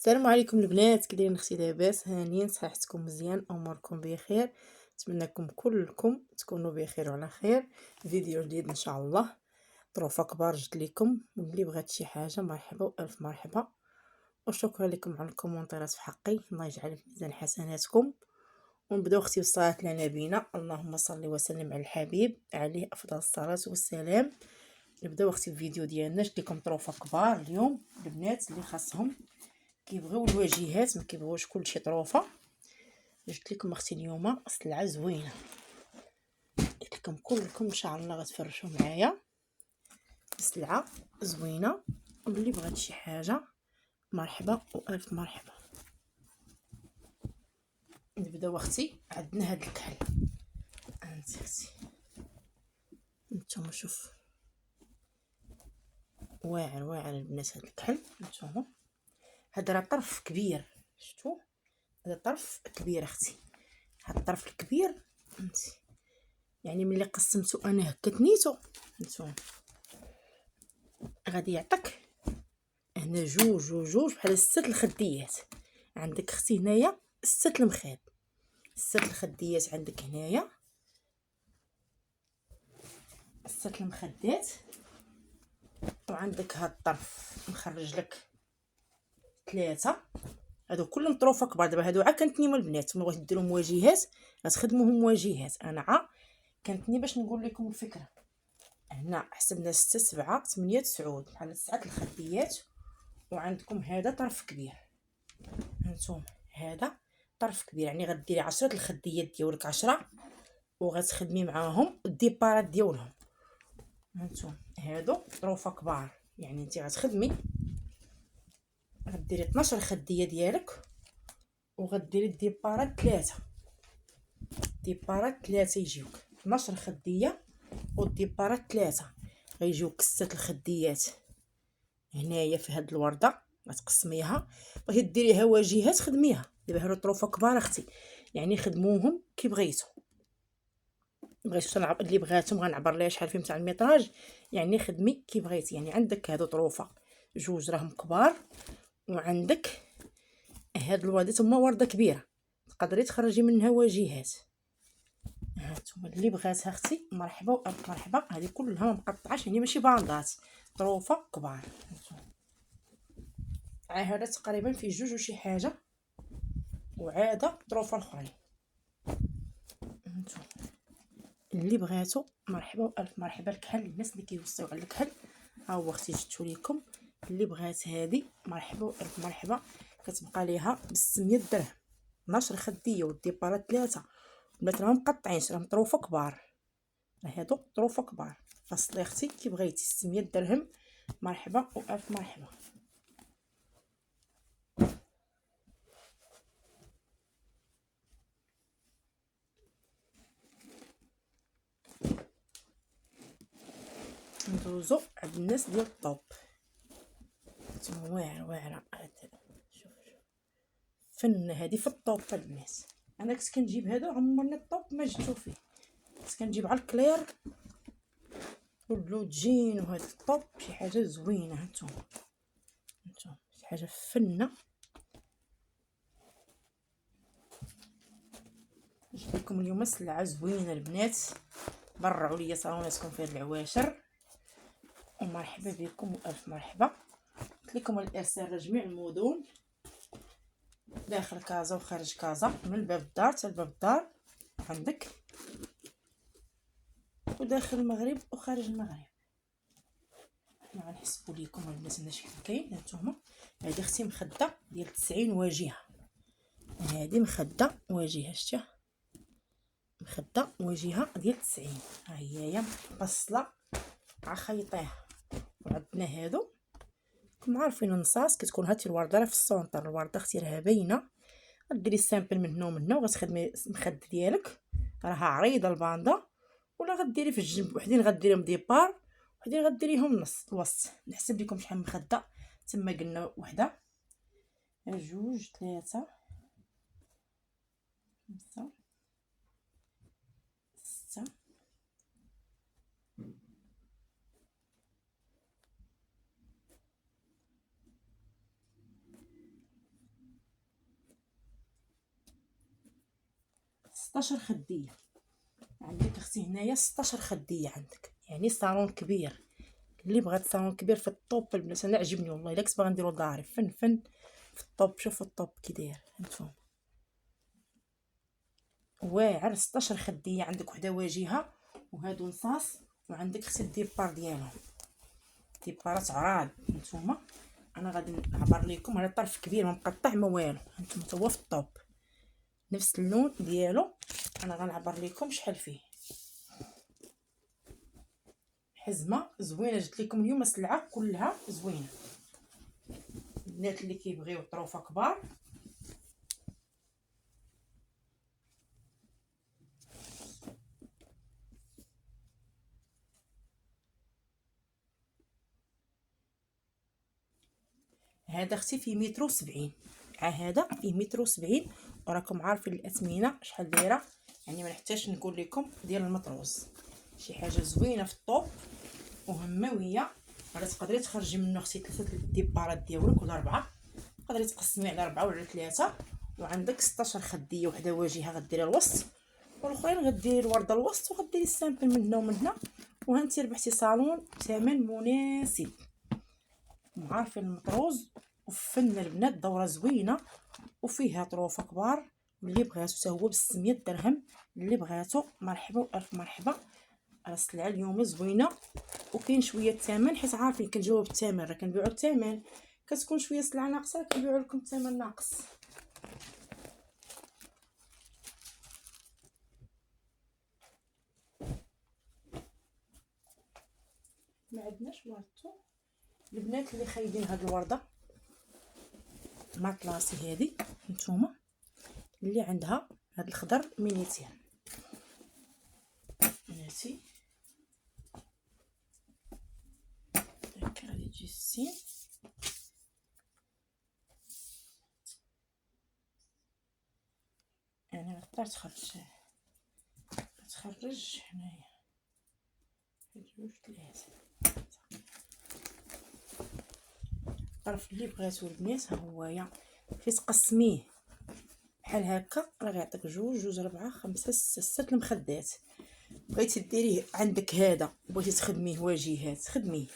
السلام عليكم البنات، كي دايرين اختي؟ لاباس؟ هانيين؟ صحتكم مزيان؟ اموركم بخير؟ نتمنىكم كلكم تكونوا بخير وعلى خير. فيديو جديد ان شاء الله. ظروفه كبار جبت لكم، واللي بغات شي حاجه مرحبا والف مرحبا. وشكرا لكم على الكومنتات في حقي، الله يجعل في ميزان حسناتكم. ونبداو اختي بالصلاه على نبينا، اللهم صل وسلم على الحبيب عليه افضل الصلاه والسلام. نبداو اختي الفيديو ديالنا. جبت لكم ظروفه كبار اليوم البنات اللي خاصهم كيبغيو الواجهات، ما كيبغيوش كلشي طروفه. جبت لكم اختي اليوم سلعه زوينه، قلت لكم كلكم ان شاء الله غتفرشوا معايا. سلعه زوينه، واللي بغات شي حاجه مرحبا والف مرحبا. نبداو اختي. عندنا هاد الكحل، انت اختي نتوما شوف، واعر واعر البنات. هاد الكحل نتوما، هاد راه طرف كبير، شفتوا؟ هذا طرف كبير اختي، هاد الطرف الكبير انت يعني ملي قسمتو انا هكا تنيتو نتوما غادي يعطيك هنا جوج بحال 6 الخديات. عندك اختي هنايا 6 المخاد، 6 الخديات عندك هنايا، 6 المخدات. وعندك هاد الطرف نخرج لك 3. هادو كلهم طروفه كبار. دابا هادو عا كنتنيما البنات، ما بغيتو ديروهم واجهات غتخدموهم واجهات. انا عا كنتني باش نقول لكم الفكره. هنا حسبنا 6 7 8 9 بحال 9 الخديات. وعندكم هذا طرف كبير، هانتوما هذا طرف كبير، يعني غديري 10 الخديات ديالك 10 وغتخدمي معاهم الديبارات ديالهم. هانتوما هادو طروفه كبار، يعني انت غتخدمي غديري 12 خديه ديالك وغديري الديبارات 3. ديبارات 3 يجيوك 12 خديه، والديبارات 3 غيجيوك 6 الخديات. هنايا في هاد الورده غتقسميها، بغيتي ديريها واجهات خدميها. دابا هادو طروفه كبار اختي، يعني خدموهم كي بغيتو. بغيتو اللي بغاتهم غنعبر ليها شحال فيهم تاع الميطراج، يعني خدمي كي بغيتي. يعني عندك هادو طروفه جوج راهم كبار، وعندك هاد الورده تما ورده كبيره تقدري تخرجي منها واجهات. هانتوما اللي بغاتها اختي مرحبا والف مرحبا. هذه كلها مقطعاش، يعني ماشي باندات، طروفه كبار. هذا تقريبا فيه جوج وشي حاجه، وعاده طروفه اخرين. هانتوما اللي بغاتو مرحبا والف مرحبا. الكحل الناس اللي كيوصيو على الكحل ها هو اختي جبتو ليكم. اللي بغات هذه مرحبا والف مرحبا. كتبقى ليها ب 600 درهم، 12 خديه والديبارات 3. البنات راهم مقطعين، راهم طروفه كبار، هادو طروفه كبار. فصلي اختي كي بغيتي 600 درهم مرحبا والف مرحبا. ندوزو عند الناس ديال الطوب. نتوما واعره شوف فن هادي في الطوب البنات. انا كنت كنجيب هذا، عمرني الطوب ما جبتو فيه. كنت كنجيب على الكلير والبلو جين، وهذا الطوب شي حاجه زوينه. هانتوما شي حاجه فنه. جبت لكم اليوم سلعه زوينه البنات. برعوا لي صالوناتكم في هاد العواشر، ومرحبا بكم والف مرحبا. قلت لكم الارسال لجميع المدن داخل كازا وخارج كازا، من باب الدار حتى لباب الدار عندك، وداخل المغرب وخارج المغرب. حنا غنحسبوا لكم البنات هنا شحال كاين. هانتوما هذه اختي مخده ديال 90 واجهه، هذه مخده واجهه، شتيها مخده واجهه ديال 90. ها هي مفصله مع خيطيها. وعندنا هادو كم عارفين النصاص، كتكون هاتي الورده راه في السونطر. الورده اختي راها باينه، غديري السامبل من هنا ومن هنا وغتخدمي المخد ديالك، راها عريضه الباندا. ولا غديري في الجنب وحدين غديريهم ديبار، وحدين غديريهم نص الوسط. نحسب لكم شحال مخده. تما قلنا وحده، جوج، 3، 5، 6، 16 خديه. عندك اختي هنايا 16 خديه عندك، يعني صالون كبير. اللي بغات صالون كبير في الطوب البنات انا عجبني والله. الا كنت باغا نديرو داري فن في الطوب. شوفوا الطوب كي داير هانتوما واعر. 16 خديه عندك وحده واجهه وهادو نصاص. وعندك اختي الديبار ديالهم، ديبارات عراض. هانتوما انا غادي نعبر لكم على طرف كبير ما مقطع ما والو. هانتوما تا هو في الطوب نفس اللون ديالو. انا غنعبر لكم شحال فيه. حزمه زوينه جبت لكم اليوم السلعه كلها زوينه. البنات اللي كيبغيو طروفه كبار هذا اختي فيه 170. هذا فيه 170. وراكم عارفين الاثمنه شحال دايره، يعني ما نحتاجش نقول لكم ديال المطروز. شي حاجه زوينه في الطوب وهمويه. راه تقدري تخرجي منه اختي 3 ديبارات ديالك ولا 4. تقدري تقسمي على 4 ولا 3. وعندك 16 خديه وحده واجهه غديري الوسط والاخرين غديري الورده الوسط وغديري السامبل من هنا ومن هنا. وهانتي ربحتي صالون ثمن مناسب. عارفين المطروز وفن البنات دوره زوينه وفيها طروفه كبار. اللي بغاتو حتى هو ب600 درهم. اللي بغاتو مرحبا والف مرحبا. راه السلعه اليوم زوينه وكاين شويه الثمن حيت عارفين كنجاوب الثمن راه كنبيعوا الثمن. كتكون شويه سلعه ناقصه كنبيعوا لكم الثمن ناقص. ما عندناش ورده. البنات اللي خايدين هاد الورده ماطلاسي هذه نتوما اللي عندها هاد الخضر مينيتين بناتي داك غادي تجي السين. يعني غتقدر تخرج هنايا جوج 3 الطرف اللي بغاتو البنات. ها هويا فين تقسميه بحال هكا راه غيعطيك 2 4 5 6 المخدات. بغيتي ديريه عندك هذا بغيتي تخدميه واجهات خدميه.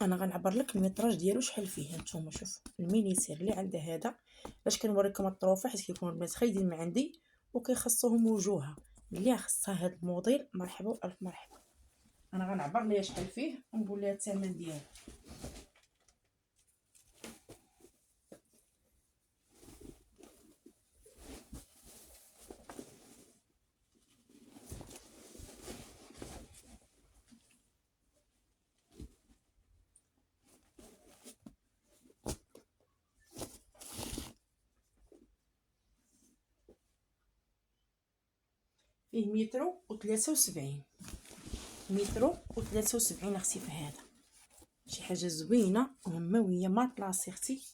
انا غنعبر لك الميطراج ديالو شحال فيه. هانتوما شوف المينيسير اللي عنده هذا. باش كنوريكم الطروفه حيت كيكونوا البنات خايدين من عندي وكيخصوهم وجوهها. اللي خصها هذا الموديل مرحبا والف مرحبا. انا غنعبر ليها شحال فيه ونقول لها الثمن ديالو. فيه 173. 173 اختي في هذا. شي حاجه زوينه وهمويه ماطلاسي اختي.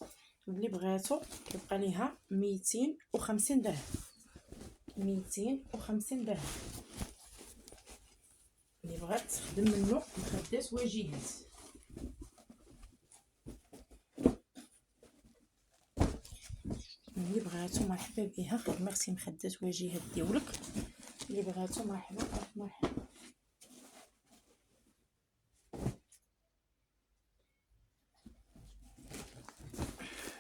اللي بغاتو كيبقى ليها 250 درهم. 250 درهم. اللي بغات تخدم منه مخدات واجهات. اللي بغاتو مرحبا بها خدمه اختي مخدات واجهات ديالك. اللي بغاتو مرحبا مرحبا.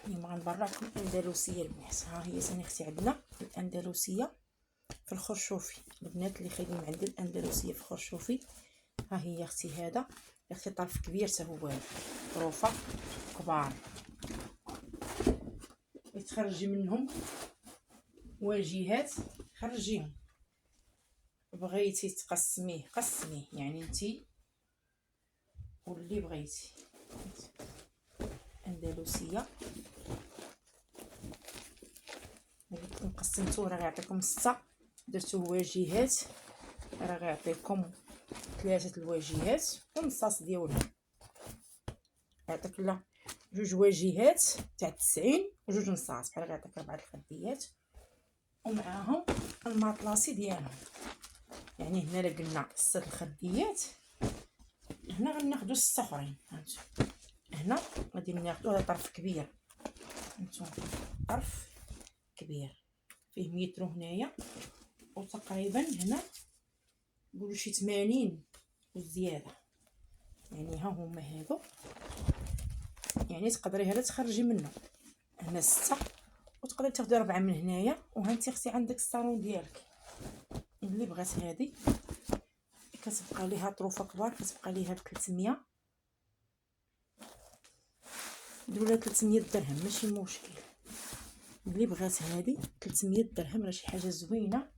اليوم غنبرعكم الاندلسيه البنات. ها هي ثاني اختي عندنا الاندلسيه في الخرشوفي. البنات اللي خايدين عند الاندلسيه في الخرشوفي ها هي اختي. هذا اختي طرف كبير حتى هو طروفه كبار تخرجي منهم واجهات خرجيهم. بغيتي تقسميه قسميه يعني انتي واللي بغيتي. اندلسيه كون قسمتوه راه غيعطيكم 6. درتوه واجهات راه غيعطيكم 3 الواجهات والنصاص ديالهم. يعطيك لا 2 واجهات تاع 90 و2 نصاص بحال غيعطيك 4 الخديات ومعاهم الماطلاسي ديالهم. يعني هنا الا قلنا 6 الخديات هنا غناخذوا 6 اخرين. هانتوما هنا غادي ناخذوا هذا طرف كبير. هانتوما طرف كبير فيه مترو هنايا، وتقريبا هنا نقولوا شي 80 وزياده. يعني ها هما هادو، يعني تقدري هذا تخرجي منه هنا 6 وتقدري تاخدي 4 من هنايا. وهانتي اختي عندك الصالون ديالك اللي بغات هذه كتبقى ليها طروفه كبار، كتبقى ليها ب 300 ولا 300 درهم ماشي مشكل. اللي بغات هذه 300 درهم راه شي حاجه زوينه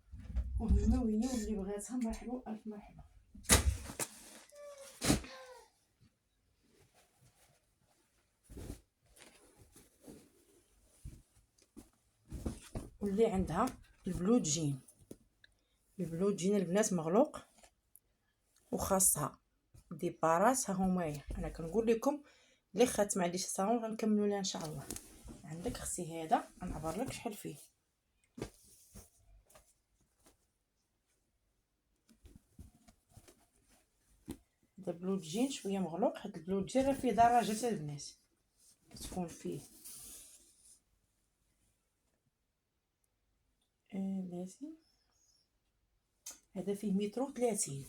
وهمويه، واللي بغاتها مرحبا الف مرحبا. واللي عندها البلو جين، البلو جين البنات مغلوق وخاصها دي بارات. ها هما انا كنقول لكم اللي خات ما عنديش الصالون غنكملوا ليها ان شاء الله. عندك اختي هذا غنعبر لك شحال فيه. هذا بلو جين شويه مغلوق، هذا البلو جين راه فيه درجات البنات كتكون فيه لازم. هذا فيه مترو 30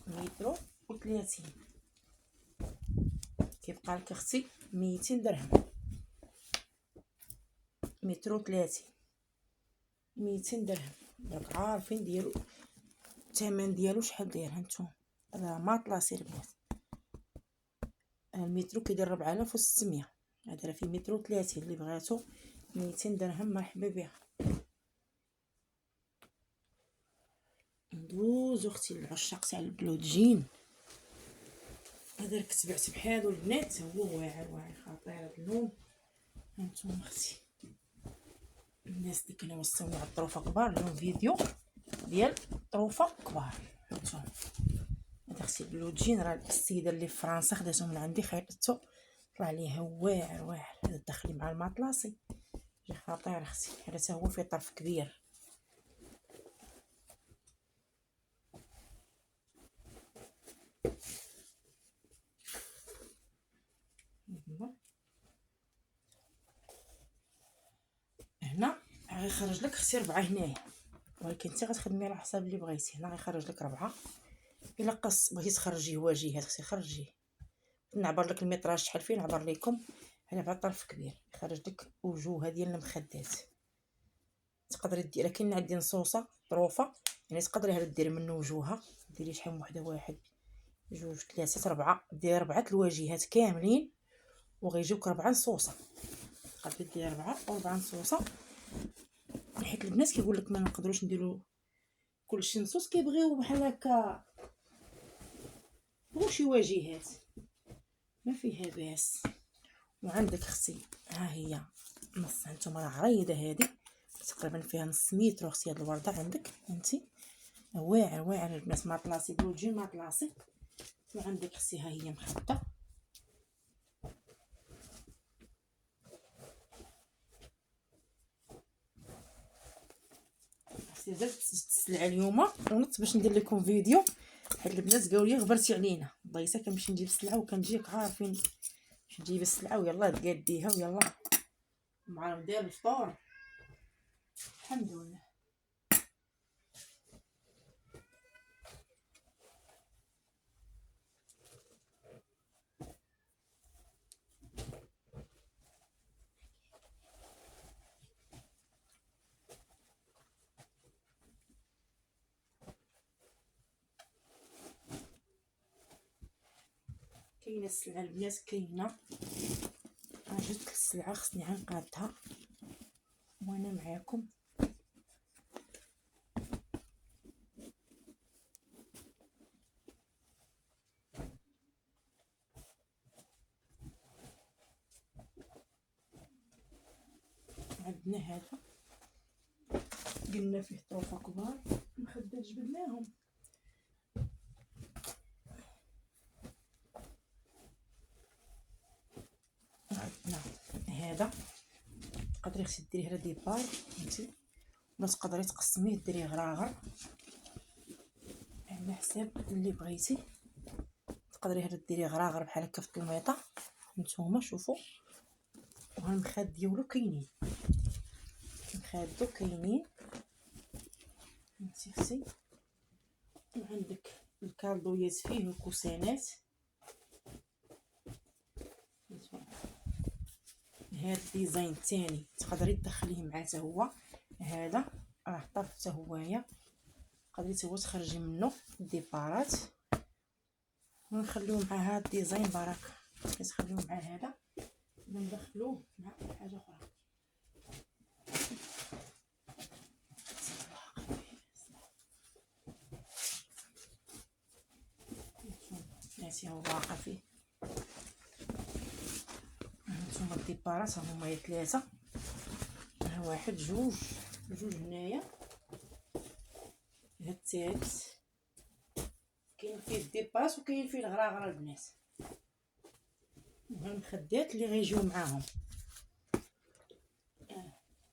مترو و30 كيبقى لك اختي 200 درهم. مترو 30 200 درهم. راك عارفين ديالو الثمن ديالو شحال داير هانتوما. راه ماطلاصي البنات. المترو كيدير 4600. هذا راه فيه مترو 30 اللي بغاتو 200 درهم مرحبا بها. ندوزو اختي للعشاق تاع البلو جين. هذا كتبعت بحالو البنات، هو واعر واعر خطير هذا اللون. هانتوما اختي الناس اللي كانوا وصلوني على الطروفه كبار لهم فيديو ديال طروفه كبار. هانتوما هذا اختي البلو جين راه السيده اللي في فرنسا خداتو من عندي خيطتو طلع ليها واعر واعر. هذا داخلي مع الماطلاصي جا خطير اختي. هذا حتى هو فيه طرف كبير. هنا غيخرج لك اختي 4 هنايا، ولكن انت غتخدمي على حساب اللي بغيتي. هنا غيخرج لك 4. الا قص بغيتي تخرجيه واجهات اختي خرجيه. نعبر لك الميطراج شحال فيه، نعبر لكم. هنا بهذا الطرف كبير يخرج لك وجوه ديال المخدات. تقدري ديري كاين عندي نصوصه طروفه، يعني تقدري هذا ديري منه وجوهها. ديري شحال وحده، 1 2 3 4، ديري 4 الواجهات كاملين وغيجيوك 4 نصوصه. تقدري ديري 4 نصوصه، حيت البنات كيقول لك ما نقدروش نديرو كلشي نصوص، كيبغيو بحال هكا شي واجهات ما فيها باس. وعندك اختي ها هي نص، هانتوما راه عريضه هذه تقريبا فيها نص متر اختي. هاد الورده عندك انتي واعر واعر البنات ماطلاصي بلو جين ماطلاصي. وعندك اختي ها هي مخده. اختي درت السلعه اليوم ونط باش ندير لكم فيديو، حيت البنات قالوا لي غبرتي علينا. بغيتها كنمشي نجيب السلعه وكنجيك عارفين باش تجيبي السلعه ويلا تقاديها ويلا مع ندير الفطور. الحمد لله. كاينه السلعه البنات كاينه. جبت السلعه خصني غنقادها وانا معاكم. عندنا هذا قلنا فيه طروفه كبار مخدات جبدناهم. عندنا هذا تقدري اختي ديريه على ديبار فهمتي، ولا تقدري تقسميه ديريه غراغر على حساب اللي بغيتي. تقدري هذا ديريه غراغر بحال هكا في الطلميطه. نتوما شوفوا وها المخاد ديالو كاينين، المخاد هادو كاينين فهمتي اختي. وعندك الكاردويات فيه الكوسانات. هاد الديزاين الثاني تقدري تدخليه معاه حتى هو، هذا راه طرف حتى هويا تقدري حتى هو تخرجي منه الديبارات ونخليو مع هاد الديزاين بركه. كتخليو مع هذا وندخلوه مع حاجه اخرى. هاتي هو واقع فيه. هانتوما الديبارات هما ثلاثه، ها واحد جوج هنايا. هاد الثالث كاين فيه الديبارات وكاين فيه الغراغره البنات. وها المخدات اللي غيجيو معاهم.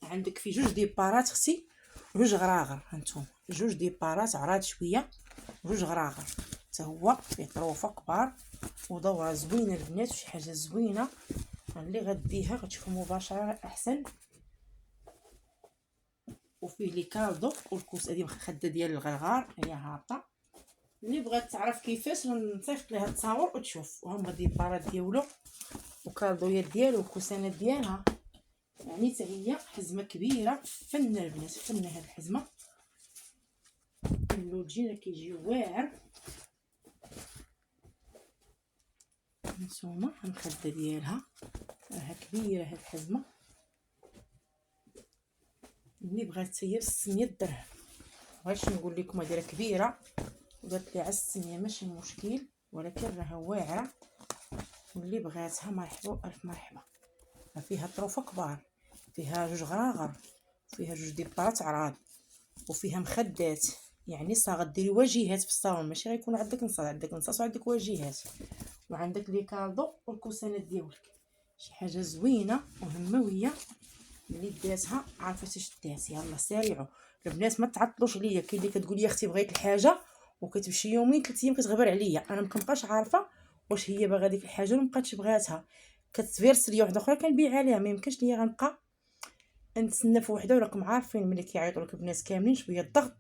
عندك فيه جوج ديبارات اختي وجوج غراغر. هانتوما جوج ديبارات عراض شويه وجوج غراغر، حتى هو فيه طروفه كبار ودوره زوينه البنات وشي حاجه زوينه اللي غديها غتشوفوا مباشره احسن. وفيه لي كالدو والكوس هذه مخده ديال الغرغار هي هابطه. اللي بغات تعرف كيفاش نصيفط ليها التصاور وتشوف. وهما ديبارات ديالو وكالدويات ديالو وكوسانات ديالها. يعني حتى هي حزمه كبيره فنه البنات، فنه هاد الحزمه. اللوجين كيجي واعر. هانتوما المخده ديالها راها كبيره هاد الحزمه. اللي بغات هي ب600 درهم. بغيتش نقول لكم هادي راه كبيره ودرت لي على 600 ماشي مشكل، ولكن راها واعره. واللي بغاتها مرحبا الف مرحبا. فيها طروفه كبار، فيها جوج غراغر، فيها جوج ديبارات عراض، وفيها مخدات. يعني غديري واجهات في الصالون، ماشي غيكون عندك نصاص، عندك نصاص وعندك واجهات. وعندك لي كالدو والكوسانات ديالك. شي حاجه زوينه وهمويه. اللي داتها عرفتي شدات. يلا سارعوا البنات ما تعطلوش عليا. كاين اللي كتقول لي اختي بغيت الحاجه وكتمشي يومين 3 ايام كتغبر عليا، انا مكنبقاش عارفه واش هي باغا ديك الحاجه ولا مبقاتش بغاتها. كتفيرس ليا وحده اخرى كنبيع عليها. ما يمكنش ليا غنبقى نتسنى في وحده. وراكم عارفين ملي كيعيطوا لك البنات كاملين شويه الضغط.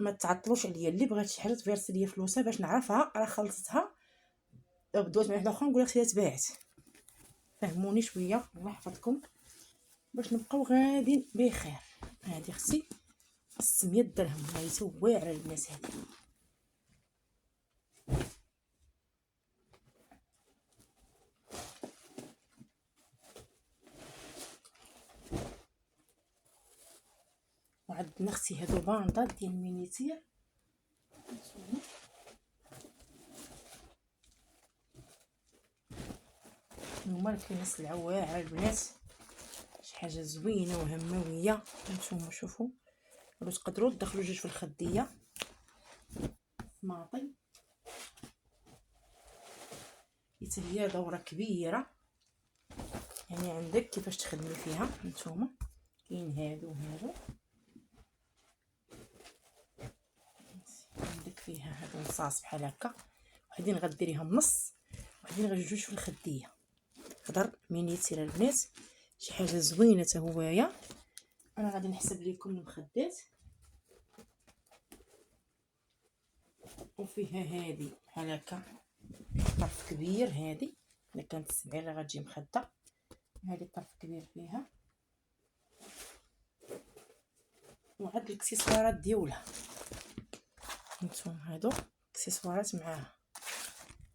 ما تعطلوش عليا. اللي بغات شي حاجه تفيرس ليا فلوسها باش نعرفها راه خلصتها بدوت مع وحده اخرى نقول لها اختي تباعت. فهموني شويه الله يحفظكم باش نبقاو غاديين بخير. هادي اختي 600 درهم هايته واعره البنات. هادي وعندنا اختي هادو باندات ديال المينيتير. هما اللي كاين السلعه واعره البنات. شي حاجه زوينه وهمويه. نتوما شوفوا ولا تقدروا تدخلوا جوج في الخديه ماطي. حتى هي دوره كبيره. يعني عندك كيفاش تخدمي فيها. نتوما كاين هادو وهادو. عندك فيها هادو نصاص بحال هكا، وحدين غديريهم نص وحدين غجوج في الخديه. خضر مينيتير البنات. شي حاجه زوينه حتى هوايا. انا غادي نحسب لكم المخدات. وفيها هادي بحال هكا طرف كبير. هادي الا كانت 70 راه غتجي مخده. هادي طرف كبير فيها. وعاد الاكسسوارات ديالها. هانتوما هادو اكسسوارات معاها.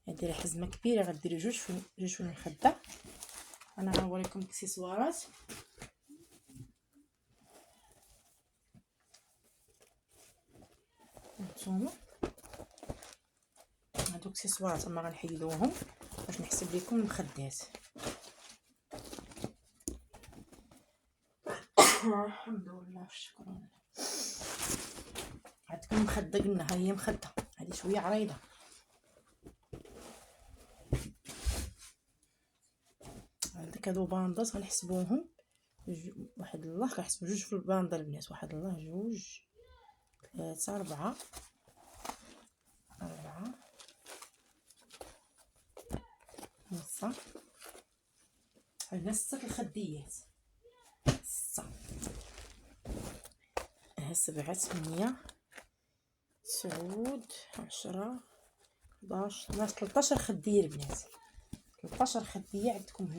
هادي راه حزمه كبيره غديري جوج في المخده. انا غنوريكم الاكسسوارات. هانتوما هادو اكسسوارات اما غنحيدوهم باش نحسب لكم المخدات. الحمد لله والشكر لله. عندكم مخده قلنا ها هي مخده. هذه شويه عريضه. عندك هادو باندات غنحسبوهم واحد الله. كنحسبوا جوج في الباندا البنات. واحد الله جوج 3 4 5. عندنا 6 الخديات 6. 7 8 9 10 11 12 13 خديه البنات، 13 خديه عندكم هنا.